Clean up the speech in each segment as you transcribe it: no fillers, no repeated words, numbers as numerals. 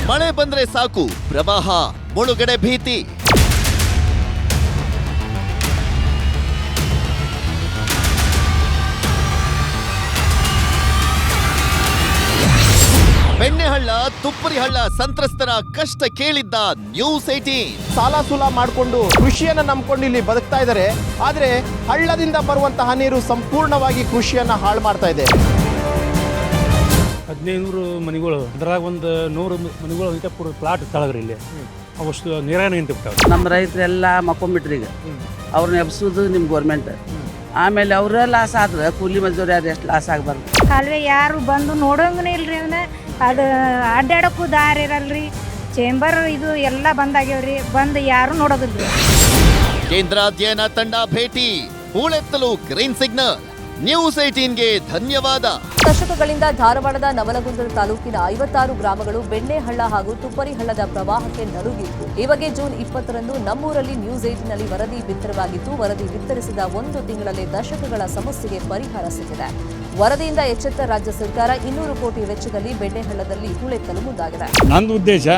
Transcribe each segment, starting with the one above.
ಮಳೆ ಬಂದ್ರೆ ಸಾಕು ಪ್ರವಾಹ, ಮುಳುಗಡೆ ಭೀತಿ. ಬೆಣ್ಣೆಹಳ್ಳ, ತುಪ್ಪರಿಹಳ್ಳ ಸಂತ್ರಸ್ತರ ಕಷ್ಟ ಕೇಳಿದ್ದ ನ್ಯೂಸ್ 18. ಸಾಲ ಸೂಲ ಮಾಡಿಕೊಂಡು ಕೃಷಿಯನ್ನ ನಂಬ್ಕೊಂಡು ಇಲ್ಲಿ ಬದುಕ್ತಾ ಇದ್ದಾರೆ. ಆದ್ರೆ ಹಳ್ಳದಿಂದ ಬರುವಂತಹ ನೀರು ಸಂಪೂರ್ಣವಾಗಿ ಕೃಷಿಯನ್ನ ಹಾಳು ಮಾಡ್ತಾ ಇದೆ. 1500 ಮನೆಗಳು, ಅದ್ರಾಗ ಒಂದು 100 ಮನೆಗಳು ಇಂಥ ಪೂರ ಪ್ಲಾಟ್ ತಳಗ್ರಿ ಇಲ್ಲಿ ಅವಷ್ಟು ನೀರಾಗ ನಿಂತುಬಿಟ್ಟಾವ. ನಮ್ಮ ರೈತರೆಲ್ಲ ಮಕ್ಕೊಂಬಿಟ್ರಿ. ಈಗ ಅವ್ರನ್ನ ಎಬ್ಸೋದು ನಿಮ್ಮ ಗೋರ್ಮೆಂಟ್. ಆಮೇಲೆ ಅವರ ಲಾಸ್ ಆದ್ರೆ ಕೂಲಿ ಮಜದೂರು ಯಾರು ಎಷ್ಟು ಲಾಸ್ ಆಗಬಾರ್ದು. ಕಾಲುವೆ ಯಾರು ಬಂದು ನೋಡೋಂಗನೇ ಇಲ್ರಿ. ಅವನ್ನ ಅದು ಅಡ್ಡಾಡಕ್ಕೂ ದಾರಿ ಇರಲ್ರಿ. ಚೇಂಬರ್ ಇದು ಎಲ್ಲ ಬಂದಾಗ್ಯಾವ್ರಿ. ಬಂದು ಯಾರು ನೋಡೋದಿಲ್ರಿ. ಕೇಂದ್ರ ಅಧ್ಯಯನ ತಂಡ ಭೇಟಿ, ಹೂಳೆತ್ತಲು ಗ್ರೀನ್ ಸಿಗ್ನಲ್. ನ್ಯೂಸ್ 18ಗೆ ಧನ್ಯವಾದ. ದಶಕಗಳಿಂದ ಧಾರವಾಡದ ನವಲಗುಂದ ತಾಲೂಕಿನ 56 ಗ್ರಾಮಗಳು ಬೆಣ್ಣೆಹಳ್ಳ ಹಾಗೂ ತುಪ್ಪರಿಹಳ್ಳದ ಪ್ರವಾಹಕ್ಕೆ ನಡುಗಿತ್ತು. ಈ ಬಗ್ಗೆ ಜೂನ್ 20ರಂದು ನಮ್ಮೂರಲ್ಲಿ ನ್ಯೂಸ್ 18ನಲ್ಲಿ ವರದಿ ಬಿತ್ತರವಾಗಿದ್ದು, ವರದಿ ಬಿತ್ತರಿಸಿದ 1 ತಿಂಗಳಲ್ಲಿ ದಶಕಗಳ ಸಮಸ್ಯೆಗೆ ಪರಿಹಾರ ಸಿಕ್ಕಿದೆ. ವರದಿಯಿಂದ ಎಚ್ಚೆತ್ತ ರಾಜ್ಯ ಸರ್ಕಾರ 200 ಕೋಟಿ ವೆಚ್ಚದಲ್ಲಿ ಬೆಣ್ಣೆಹಳ್ಳದಲ್ಲಿ ಹೂಳೆತ್ತಲು ಮುಂದಾಗಿದೆ. ನಂದು ಉದ್ದೇಶ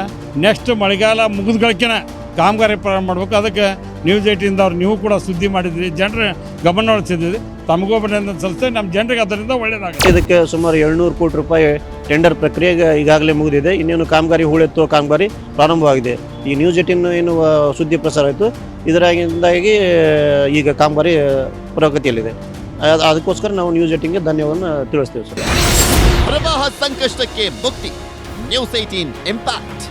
ನೆಕ್ಸ್ಟ್ ಮಳೆಗಾಲ ಮುಗಿದ್ಗಳಿಕೆನ ಕಾಮಗಾರಿ ಪ್ರಾರಂಭ ಮಾಡಬೇಕು. ಅದಕ್ಕೆ ನ್ಯೂಸ್ 18 ಅವ್ರು ನೀವು ಕೂಡ ಸುದ್ದಿ ಮಾಡಿದ್ರಿ, ಜನರ ಗಮನ ಹರಿಸಿದ್ರಿ. ತಮಗೂ ಅಭಿನಂದನೆ ಸಲ್ಲಿಸ್ತೇವೆ. ನಮ್ಮ ಜನರಿಗೆ ಅದರಿಂದ ಒಳ್ಳೆಯದಾಗುತ್ತೆ. ಇದಕ್ಕೆ ಸುಮಾರು 700 ಕೋಟಿ ರೂಪಾಯಿ ಟೆಂಡರ್ ಪ್ರಕ್ರಿಯೆ ಈಗಾಗಲೇ ಮುಗಿದಿದೆ. ಇನ್ನೇನು ಕಾಮಗಾರಿ ಹೂಳೆತ್ತುವ ಕಾಮಗಾರಿ ಪ್ರಾರಂಭವಾಗಿದೆ. ಈ ನ್ಯೂಸ್ 18 ಏನು ಸುದ್ದಿ ಪ್ರಸಾರ ಆಯಿತು, ಇದರಿಂದಾಗಿ ಈಗ ಕಾಮಗಾರಿ ಪ್ರಗತಿಯಲ್ಲಿದೆ. ಅದಕ್ಕೋಸ್ಕರ ನಾವು ನ್ಯೂಸ್ 18ಗೆ ಧನ್ಯವಾದ ತಿಳಿಸ್ತೇವೆ ಸರ್. ಪ್ರವಾಹ ಸಂಕಷ್ಟಕ್ಕೆ ಮುಕ್ತಿ. News 18 impact.